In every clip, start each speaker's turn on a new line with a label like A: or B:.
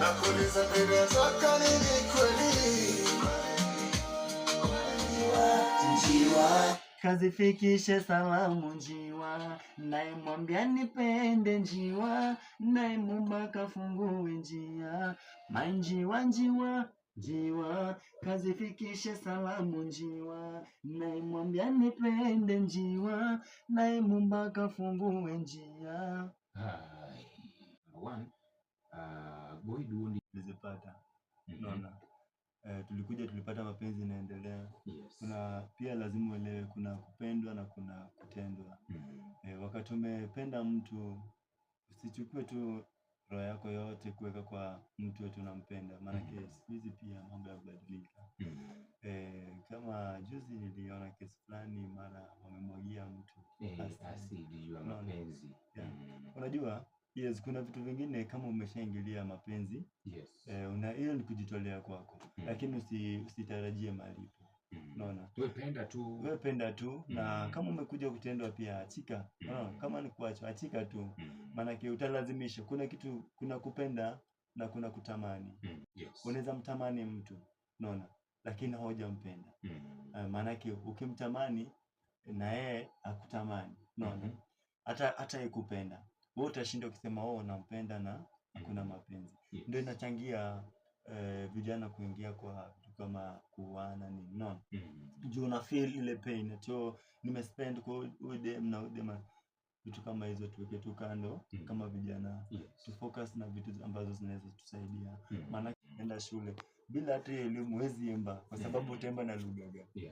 A: nakuuliza baby unataka nini kweli? Njiwa kazifikishe salamu njiwa, naye mwambia nipende njiwa, naye Muumba kafungue njia. Manjiwa njiwa njiwa kazifikishe salamu njiwa, naye mwambia nipende njiwa, naye Muumba kafungue njia.
B: One, boy duondi
A: nilizipata. Unaona? Tulipata mapenzi inaendelea.
B: Yes.
A: Kuna pia lazima uelewe kuna kupendwa na kuna kutendwa. Wakati umependa mtu usichukue tu roho yako yote kuweka kwa mtu wetu unampenda, maana siku hizi pia mambo yabadilika. Kama juzi niliona kesi fulani mara wamemwagia mtu
B: asidi ya mapenzi.
A: Unajua yes, kuna vitu vingine kama umeshaingilia mapenzi.
B: Yes.
A: Hiyo ni kujitolea kwako. Lakini usitarajie malipo. Unaona?
B: Wewe
A: penda tu na kama umekuja kutendwa pia achika. Kama ni kuacha achika tu. Maana utalazimisha. Kuna kitu, kuna kupenda na kuna kutamani.
B: Yes.
A: Unaweza mtamani mtu, unaona, lakini haujampenda. Maana ukimtamani na yeye akutamani, unaona, hata ikupenda wewe utashinda ukisema unampenda na hakuna mapenzi. Ndio inachangia vijana kuingia kwa vitu kama kuoana ni unaona. Juu una feel ile pain ati nimespend kwa udem na udem, vitu kama hizo tuweke tu kando. Kama vijana tu focus na vitu ambazo zinaweza tusaidia. Maana enda shule bila hata elimu huwezi imba, kwa sababu utaimba na lugha gani?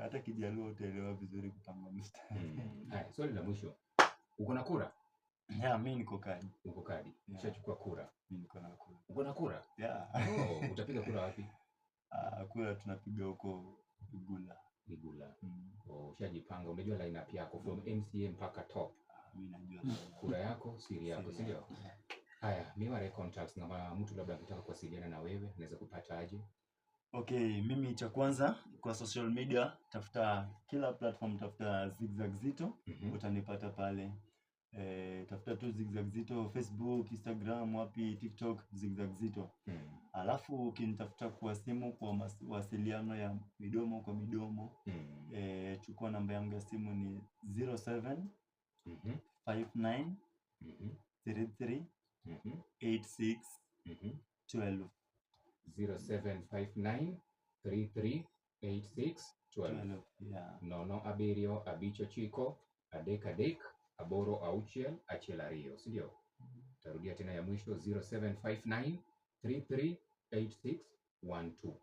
A: Hata Kijaluo utaelewa vizuri kupanga mstari.
B: Swali la mwisho. Uko na kura?
A: Mimi niko kadi.
B: Uko kadi. Ushachukua kura?
A: Mimi niko na kura.
B: Uko na kura? Utapiga kura wapi?
A: Kura tunapiga huko Igula.
B: Ushajipanga, umejua lineup yako from MCA mpaka top?
A: Mimi najua.
B: Kura yako siri yako, si ndio? Haya, mimi wale contacts na mtu labda anataka kuwasiliana na wewe, anaweza kupata aje?
A: Mimi cha kwanza kwa social media, tafuta kila platform, tafuta Zigzag Zito, utanipata pale. Tafuta tu Zigzag Zito, Facebook, Instagram, wapi, TikTok, Zigzag Zito. Alafu ukinitafuta kwa simu kwa mawasiliano ya midomo kwa midomo, chukua namba yangu ya simu ni 07 59 33 86 12.
B: 0759 33 86 12. Nono abirio abicho chiko adek aboro auchiel achiel ariyo, si ndio? Tarudia tena ya mwisho 0759 33 86 12.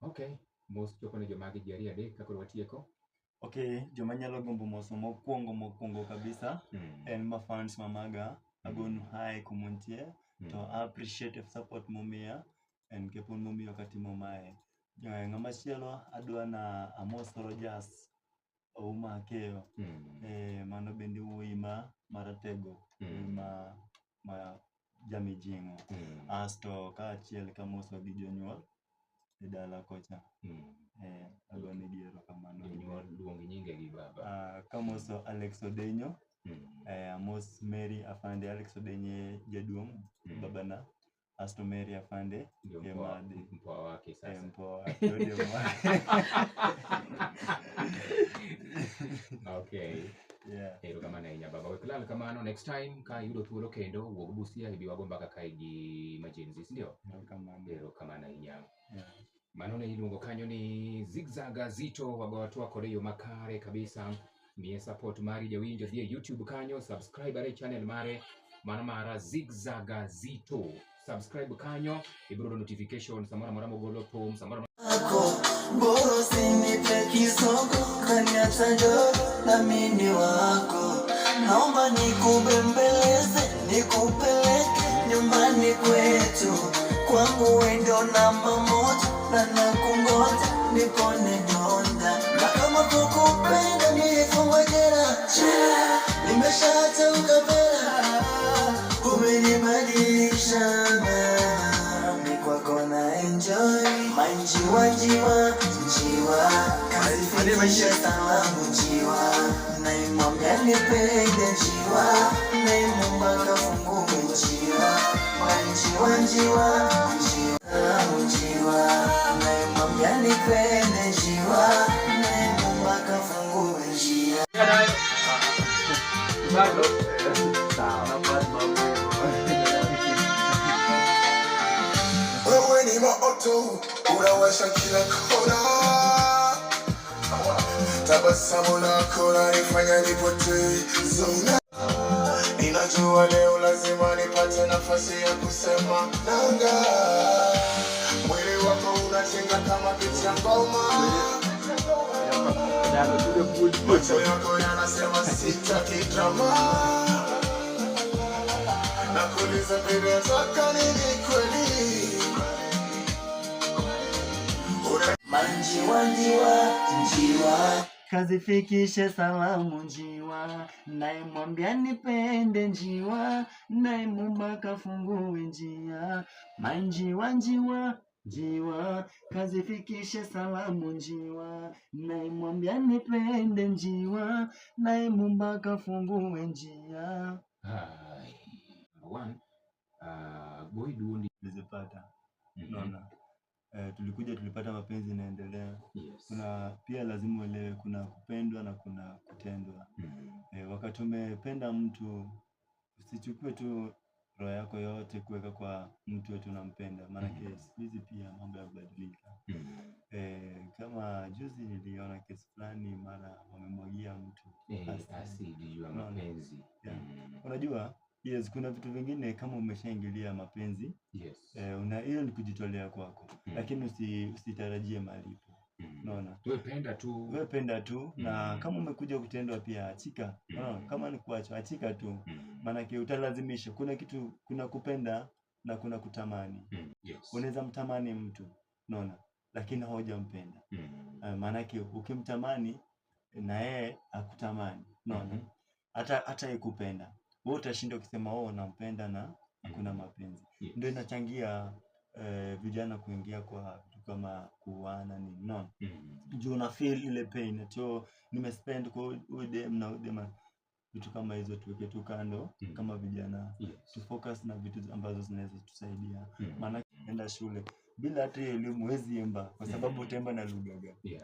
B: Okay, most choko ne jomagi jari adek kako watieko.
A: Joma nyalo gombo moso mokwongo kabisa en ma fans mamaga agonu hai kumontie to appreciate support momia en kepon momio katimo mae. Ngama chielo adwa na Amos Rogers Ouma Keo. Mano bende wuoyi maratego ma jamijingo. Asto kaachiel kamoso gi jonyuol e dala kocha. Agone diero kamano.
B: Jonyuol luongi nyinge gi baba.
A: Kamoso Alex Odenyo, Amos Mary Afande. Alex Odenyo jaduong babana. Asto Mary Afande
B: mpoa wake sasa.
A: Mpoa.
B: Okay. Ero kamano inya baba. Wekulala kamano next time ka yudo thuolo kendo wuog Busia ibi wago mbaka kai gi Majenzi, si ndio? Ero kamano inya. Manone iluongo kanyo ni Zigzag Zito, wago watu wako yo makare kabisa. Mie support mari jawinjo dhie YouTube kanyo, subscribe are channel mare mara Zigzag Zito. Subscribe kanyo, ibiro notification samara mara mogolo pom samara
A: boro sinipe kisogo kaniacha ndogo na mini wako. Naomba nikubembeleze, nikupeleke nyumbani kwetu, kwangu wendo namba moja na nakungoja nipone donda. Na kama kukupenda nifungwe jela, nimeshaacha ukapela, umenibadilisha njiwa kazifikisha salamu njiwa, naimwambia nipende njiwa, naye Muumba kafungue njia.
C: njiwa njiwa njiwa namwambia nipende njiwa naomba kafungue njia
B: bado
C: wewe ni moto unawasha kila kona, tabasamu lako lanifanya nipotee zona. Ninajua leo lazima nipate nafasi ya kusema nanga, mwili wako unatinga kama picha ngoma, macho yako yanasema sitaki drama, nakuuliza baby nataka nini kweli? Manjiwa njiwa
A: kazifikishe salamu njiwa, naye mwambia nipende njiwa, naye mumba kafungue njia. Manjiwa njiwa, kazifikishe salamu njiwa, naye mwambia nipende njiwa, naye mumba kafungue njia.
B: One, boy duondi
A: Nilizipata. Naona. Tulipata mapenzi inaendelea.
B: Yes.
A: Kuna pia lazima uelewe kuna kupendwa na kuna kutendwa. Wakati umependa mtu usichukue tu roho yako yote kuweka kwa mtu wetu unampenda, maana siku hizi pia mambo yabadilika. Kama juzi niliona kesi fulani mara wamemwagia mtu
B: asidi ya mapenzi.
A: Unajua yes, kuna vitu vingine kama umeshaingilia mapenzi,
B: yes,
A: hiyo ni kujitolea kwako, lakini usitarajie malipo. Unaona? Wewe penda tu na kama umekuja kutendwa pia achika. Kama ni kuacha achika tu. Maana utalazimisha. Kuna kitu, kuna kupenda na kuna kutamani.
B: Yes.
A: Unaweza mtamani mtu, unaona, lakini haujampenda. Maana ukimtamani na yeye akutamani, unaona, hata ikupenda wewe utashinda kusema unampenda na hakuna mapenzi.
B: Yes.
A: Ndio inachangia vijana kuingia kwa vitu kama kuana ni no. Juu una feel ile pain ati nimespend kwa udem na udem, vitu kama hizo tuweke tu kando kama vijana.
B: Yes.
A: Tu focus na vitu ambazo zinaweza tusaidia. Maana enda shule bila hata elimu huwezi imba kwa sababu utaimba na lugha gani?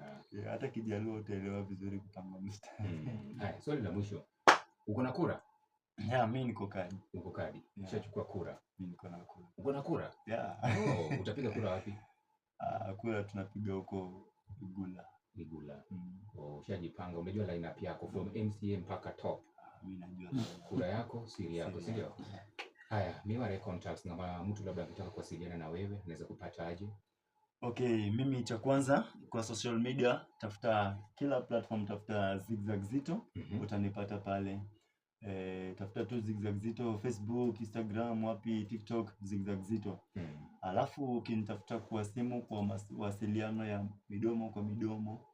A: Hata Kijaluo utaelewa vizuri kupanga mstari.
B: Haya, swali la mwisho. Uko na kura?
A: Mimi niko kadi.
B: Uko kadi. Ushachukua kura?
A: Mimi niko na kura.
B: Uko na kura? Utapiga kura wapi?
A: Kura tunapiga huko Igula.
B: Ushajipanga, umejua lineup yako from MCA mpaka top.
A: Mimi najua.
B: Kura yako siri yako, si ndio? Haya, Miware contacts, na mtu labda akitaka kuwasiliana na wewe anaweza kupata aje?
A: Okay, mimi cha kwanza kwa social media tafuta kila platform, tafuta Zigzag Zito, utanipata pale. Tafuta tu Zigzag Zito, Facebook, Instagram, wapi, TikTok, Zigzag Zito. Alafu ukinitafuta kwa simu kwa mawasiliano ya midomo kwa midomo,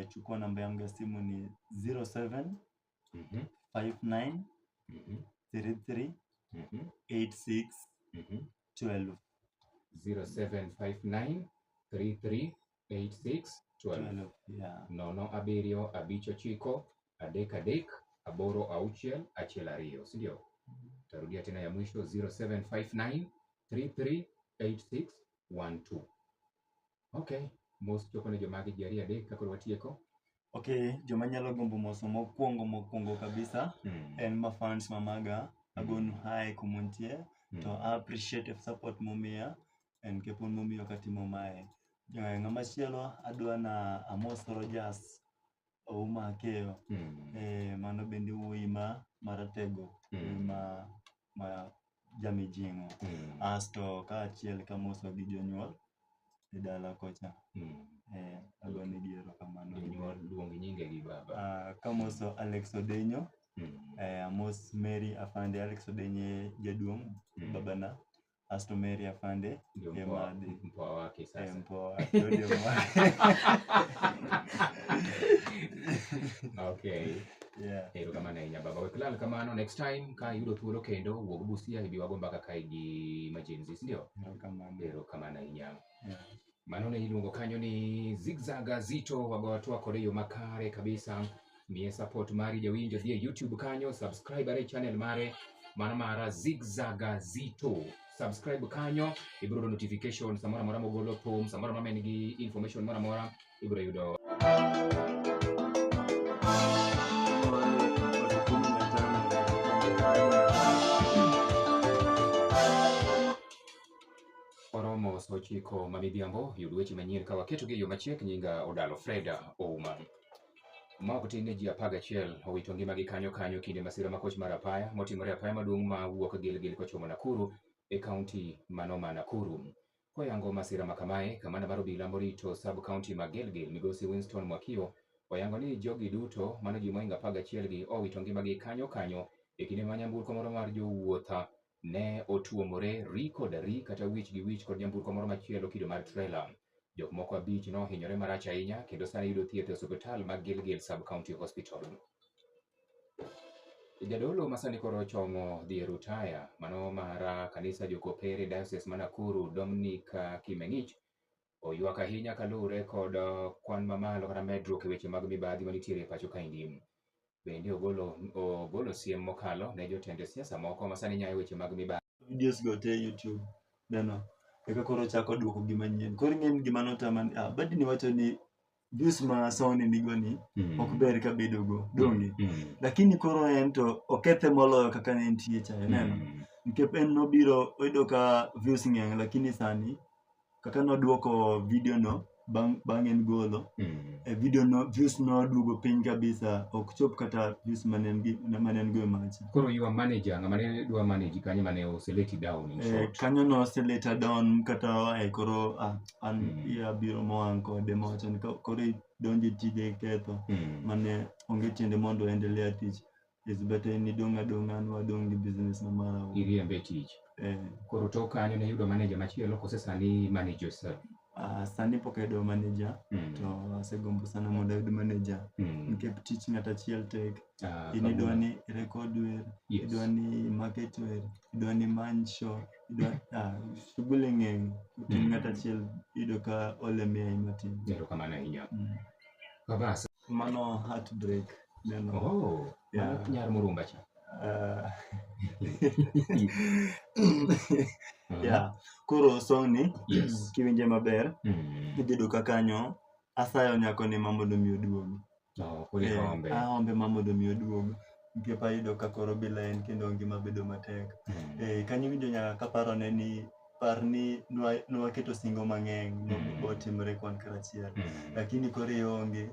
A: chukua namba yangu ya simu ni 07 59 33 86 12.
B: 0759 33 86 12. Nono abirio abicho chiko adek aboro auchiel achiel ariyo, si ndio? Tarudia tena ya mwisho 0759 33 86 12. Okay, most chokone jomagi jari adek kako watieko.
A: Okay, joma nyalo gombo moso mokwongo kabisa en ma fans mamaga agonu hai kumontie to appreciate support momia en kepon momio katimo mae. Ng'ama chielo adwa na Amos Rogers Ouma Keo. Mano bende wuoyi maratego ma jamijingo. Asto kaachiel kamoso gi jonyuol e dala kocha. Adwa ni diero kamano.
B: Jonyuol luongi nyinge gi baba.
A: Kamoso Alex Odenyo, Amos Mary Afande. Alex Odenyo jaduong' babana. Asto Mary Afande
B: mpoa wake sasa.
A: Mpoa wake.
B: Okay. Ero kama na inya baba weklal kamano. Next time ka yudo thuolo kendo wuog Busia hibi wago mbaka kai gi Majenzi, si ndio? Ero kama na inya. Manone iluongo kanyo ni Zigzag Zito wago watu kode yo makare kabisa. Mie support mari jawinjo dhie YouTube kanyo, subscribe are channel mare mara Zigzag Zito. subscribe kanyo, ibiro notification samora mora mogolo pom, samora mora nigi information mora mora ibiro yudo. Oromo sochiko mamidhiambo, yud weche manyien ka waketo gi yo machiek. Nyinga Odalo Freda Ouma. Ma ok tin ne ji 11 owito ngimagi kanyo kinde masira makoch mar apaya motimore apaya maduong' ma wuok Gilgil kochomo Nakuru e kaunti mano ma Nakuru. Koyango masira makamae, kamanda mar obila morito sub kaunti ma Gilgil migosi Winston Mwakio oyango ni jogi duto mano ji moinga 11 gi owito ngimagi kanyo e kinde ma nyamburko moro mar jowuotha ne otuomore ri kata wich gi wich kod nyamburko moro machielo kido mar trailer. Jok moko 5 no hinyore marach ahinya kendo sani yudo thieth e osiptal mag Gilgil Sub County Hospital. Jadolo masani koro chongo dhi rutaya mano mar kanisa jokopere Diocese ma Nakuru Dominic Kimengich oywak ahinya kalure kod kwan mamalo kata medruok e weche mag mibadhi manitiere e pacho kaindi. Bende ogolo siem mokalo ne jotende siasa moko masani nyayo weche mag mibadhi.
A: Videos go te YouTube neno eka koro chako duoko gima nyien. Koro ng'en gima notama badi ni wacho ni views ma Sony nigoni ok ber ka bedo go donge. Lakini koro en to okethe moloyo kaka ne entie cha neno. Nikech en nobiro oyudo ka views ng'eny lakini sani kaka noduoko video no bang' en golo video no views no duogo piny kabisa, ok chop kata views manen go macha.
B: Koro your manager ng'amane dwa manage kanyo mane oseleti down in short.
A: Kanyo no oseleta down kata koro an ya biro moang kode mowacho ni koro donje tije ketho mane onge tiende mondo endelea tich. Is better ni donga wadong gi business na mara
B: iriembe tich. Koro to kanyo ne yudo manager machielo kose sani manage yourself.
A: Sani pokedo manager to asegombo sana mondo ayud manager nikech tich ng'ata chiel tek. Idwa ni record wer, idwa ni market wer, idwa ni man show, idwa shughuli ng'eny ng'ata chiel ido ka ole mia matin.
B: Nero kama na hinya. Kabasa
A: mano heartbreak neno.
B: Oh nyar murumba cha.
A: Koro song ni kiwinje maber idhi duka kanyo asayo nyako ni mondo mi oduogo. Ombe mondo mi oduogo nikech ayudo ka koro bila en kendo ngima bedo matek. Kanyo winjo nyaka kaparo ne ni parni nwaketo singo mang'eny otimore kwan karachiel lakini koro onge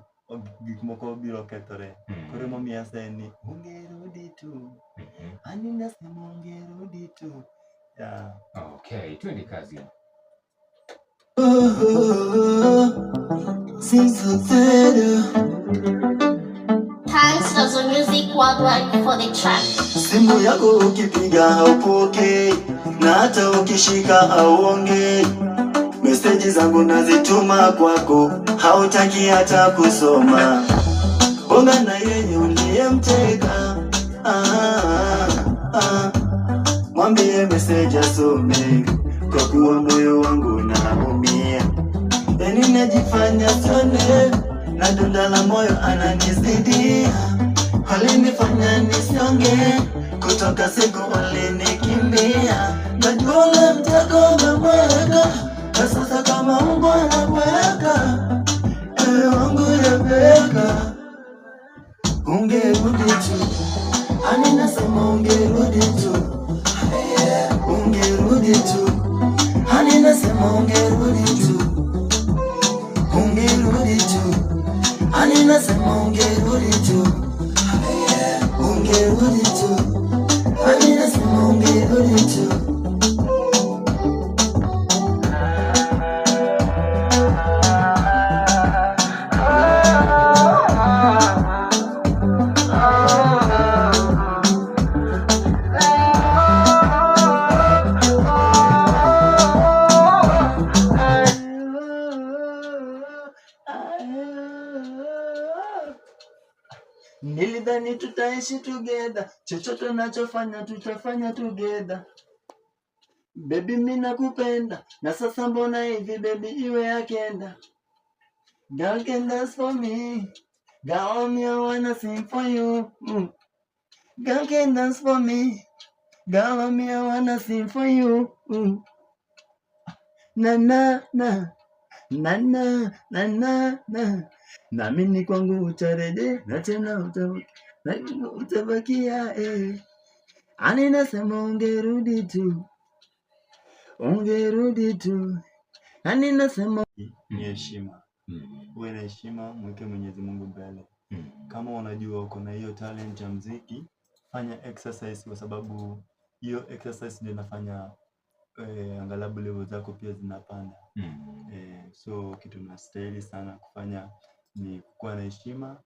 A: gik moko biro kethore. Koro momiya sen ni ongerudi tu ani nasema ongerudi tu.
B: Okay, twende kazi.
D: Thanks Dozo Music Worldwide for the track.
C: Simu yako ukipiga haupokei na hata ukishika hauongei. Meseji zangu nazituma kwako hautaki hata kusoma. Bonga na yeye uliyemteka mwambie message asome kwa kuwa moyo wangu naumia. Yani najifanya sone na donda la moyo ananizidia. Alinifanya nisonge kutoka siku alinikimbia. Najua ule mtego umemweka na sasa kama mbwa anabweka. Wangu Rebeka ungerudi tu ani nasema ungerudi tu. Ungerudi tu hani nasema ungerudi tu. Ungerudi tu hani nasema ungerudi tu. Ungerudi tu hani nasema ungerudi tu.
A: Nilidhani tutaishi together, chochote nachofanya tutafanya together. Baby mimi nakupenda, na sasa mbona hivi baby iwe akenda. Girl can dance for me, girl me I wanna sing for you. Girl can dance for me, Girl, me I wanna sing for you. Na na na na na na na na. Naamini kwangu utarejea na tena utabakia Ani nasema ungerudi tu. Ani nasema ni heshima. Uwe na heshima, mweke Mwenyezi Mungu mbele. Kama unajua uko na hiyo talent ya muziki, fanya exercise kwa sababu hiyo exercise ndio inafanya angalabu level zako pia zinapanda. So kitu nastahili sana kufanya ni kuwa na heshima,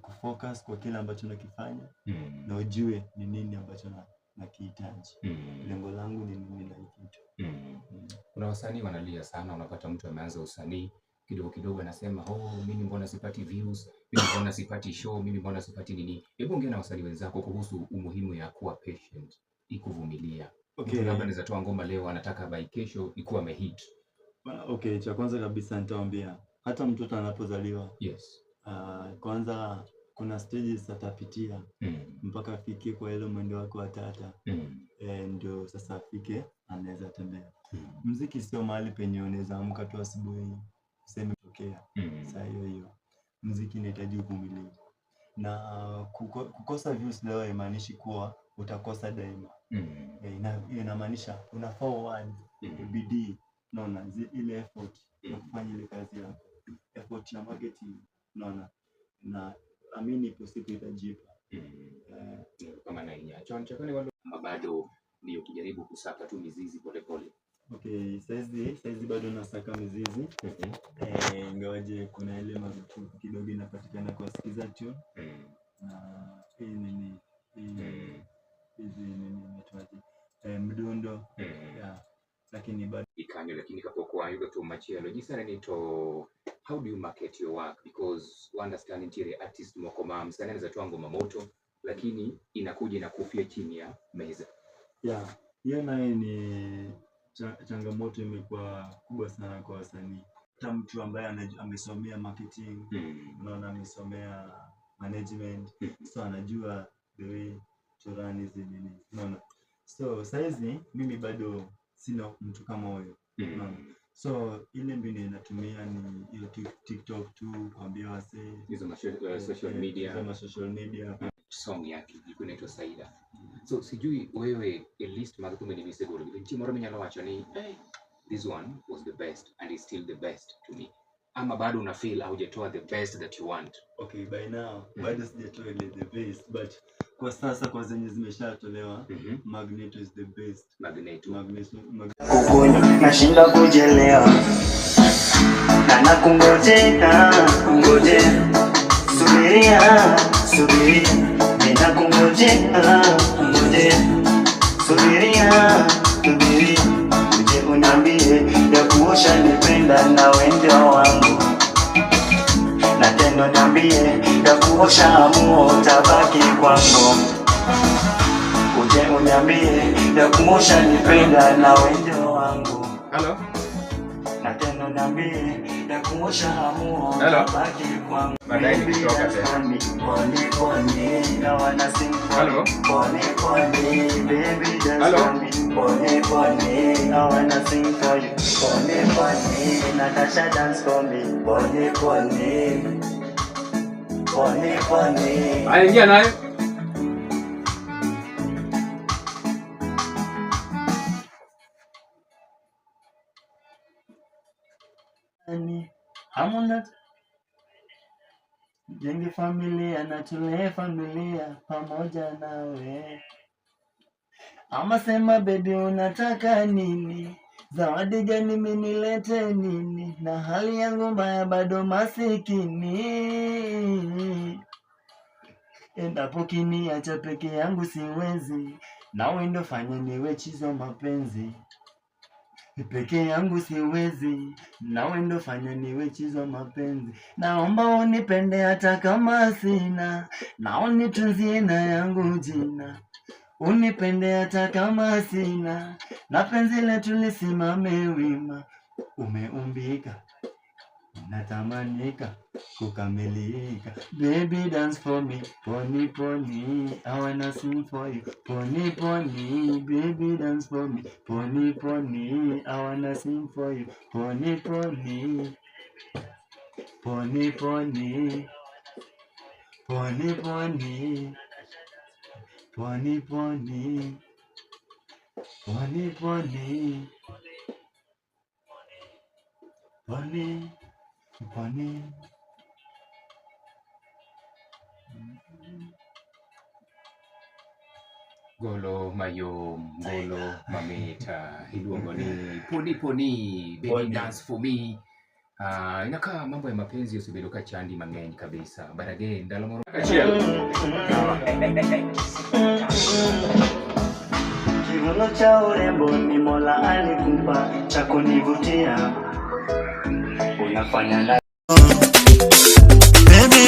A: kufocus kwa kile ambacho nakifanya na ujue ni nini ambacho nakihitaji. Lengo langu ni nini na kitu.
B: Kuna wasanii wanalia sana, unapata mtu ameanza usanii kidogo kidogo anasema mimi mbona sipati views, mimi mbona sipati show, mimi mbona sipati nini. Hebu ongea na wasanii wenzako kuhusu umuhimu ya kuwa patient, ikuvumilia. Okay, labda anaweza toa ngoma leo anataka by kesho ikuwa amehit.
A: Okay, cha kwanza kabisa nitawaambia hata mtoto anapozaliwa, kwanza kuna stages atapitia mpaka afike kwa ile mwendo wake wa tata. Ndio sasa afike anaweza tembea. Muziki sio mahali penye unaweza amka tu asubuhi useme tokea. Saa hiyo muziki inahitaji uvumilivu. Na kukosa views leo haimaanishi kuwa utakosa daima. Inamaanisha unafaa uanze bidii, unaona, ile effort ya kufanya ile kazi yako, effort ya marketing, unaona, na amini ipo siku itajipa.
B: Kama na inyacho nchakani walo bado ni ukijaribu kusaka tu mizizi pole pole.
A: Okay, saizi bado nasaka mizizi. Ingawaje kuna ile marufuku kidogo inapatikana kwa sikiza tu. Na hii nini metwaje mdundo lakini bado
B: ikanyo, lakini kapokuwa yuko tu machia logisa ni to how do you market your work, because we understand interior artist moko mama msanii anaweza toa ngoma moto lakini inakuja na kufia chini ya meza.
A: Hiyo nayo ni changamoto imekuwa kubwa sana kwa wasanii. Hata mtu ambaye amesomea marketing, unaona, amesomea management, so anajua the way to run hizi nini, unaona. So saizi mimi bado sina mtu kama huyo, unaona. So ile mbinu natumia ni hiyo TikTok tu, kuambia wasee
B: hizo social
A: media.
B: Song yake ilikuwa inaitwa Saida. So sijui wewe at least madhukume ni misegoro binti moro mnyalo wacha ni this one was the best and is still the best to me, ama bado una feel haujatoa the best that you want?
A: Okay, by now bado sijatoa ile the best, but kwa sasa kwa zenye zimeshatolewa Magneto is the best.
B: Magneto
C: kukunywa nashinda kujelea na nakungojea subiria ninakungojea subiria uje uniambie ya kuosha nipenda na wendo wangu, na tendo niambie ya kuosha amuo tabaki kwangu, uje uniambie ya kuosha nipenda na wendo wangu.
B: Hello.
C: Na tendo niambie ya kuosha amuo tabaki kwangu.
B: Baadaye nikitoka tena.
C: Pone na wanasing.
B: Hello.
C: Pone baby just
B: hello.
C: Pone I wanna sing for you. Pone Natasha dance for me. Pone
B: Aingia naye.
A: Hamuna jenge familia na tulee familia pamoja nawe. Ama sema baby unataka nini? Zawadi gani minilete nini? Na hali yangu mbaya bado masikini. Endapo kiniacha peke yangu siwezi, nawe ndo fanya niwe chizo mapenzi. Peke yangu siwezi, nawe ndo fanya niwe chizo mapenzi. Naomba unipende hata kama sina, na unitunzie na yangu jina. Unipende hata kama sina, na penzi letu lisimame wima. Umeumbika natamanika kukamilika. Baby dance for me, pony pony, I wanna sing for you. Pony pony, baby dance for me, pony pony, I wanna sing for you. Pony pony, pony pony, pony pony, pony pony, pony pony, pony pony.
B: Golo mayom, golo mamita, iluongo ni poni poni, baby dance for me. Inakaa mambo ya mapenzi usibedo ka chandi mang'eny kabisa. But again, ndalo moro achiel.
C: Kiuno cha urembo ni Mola alikupa, cha kunivutia unafanya na baby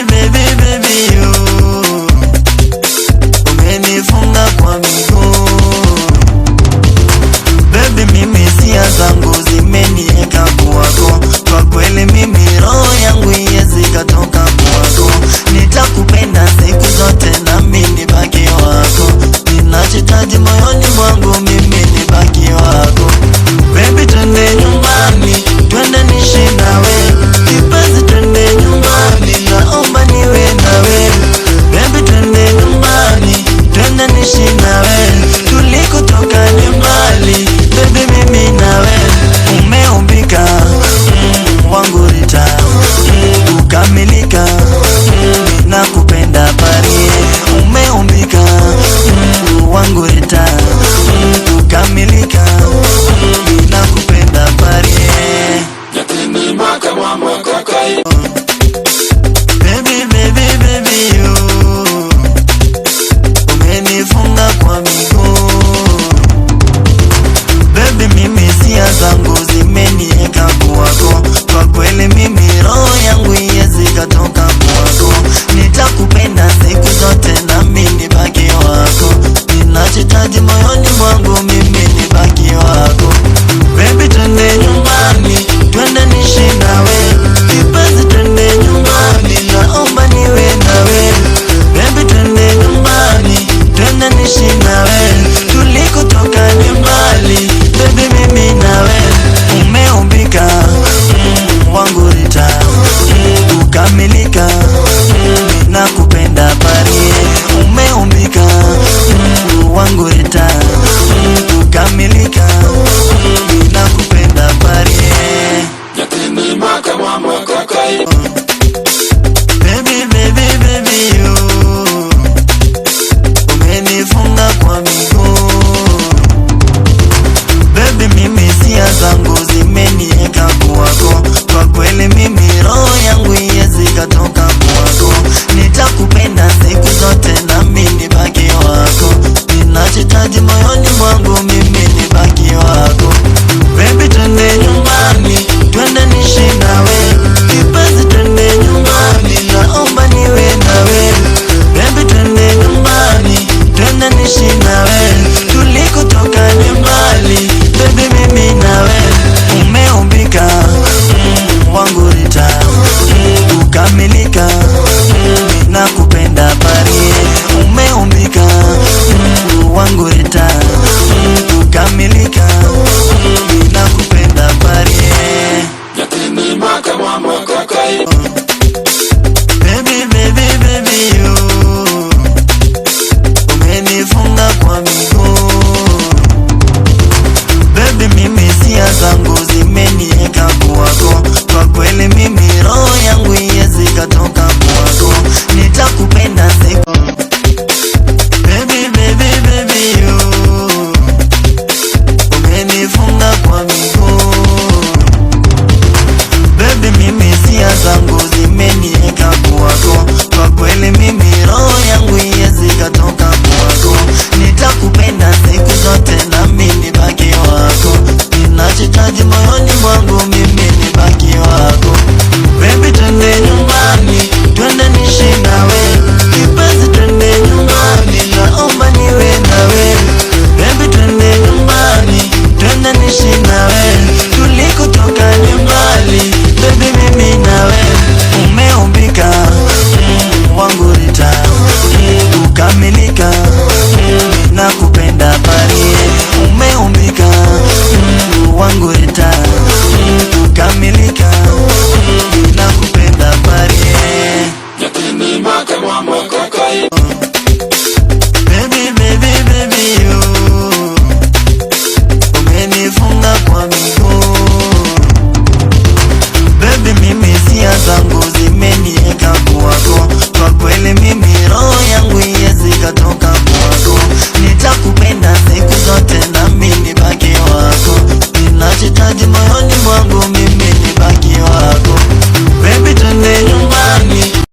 C: you umenifunga kwa miguu. Baby mimi hisia zangu zimenieka kwako, kwa kweli mimi roho yangu iwezi katoka kwako. Nitakupenda siku zote na mimi nibaki wako, ninachohitaji moyoni mwangu mimi nibaki wako. Baby twende nyumbani, twende niishi nawe, kipenzi twende nyumbani, naomba niwe nawe. Baby twende nyumbani, twende niishi nawe, tulikotoka ni mbali. Baby mimi nawe umeumbika, wangu Rita, kukamilika, nakupenda pari. Umeumbika, wangu Rita, kukamilika, nakupenda pari. Baby you umenifunga kwa miguu. Baby mimi hisia zangu zimenieka kwako, kwa kweli mimi roho yangu iwezi katoka kwako. Nitakupenda siku zote na mimi nibaki wako, ninachohitaji moyoni mwangu mimi nibaki wako. Baby twende nyumbani, twende niishi nawe, kipenzi twende nyumbani, naomba niwe nawe. Baby twende nyumbani, twende niishi nawe, tulikotoka ni mbali. Baby mimi nawe umeumbika, wangu Rita, kukamilika, nakupenda pari. Umeumbika, wangu Rita, kukamilika, nakupenda pari. Baby you umenifunga kwa miguu. Baby mimi hisia zangu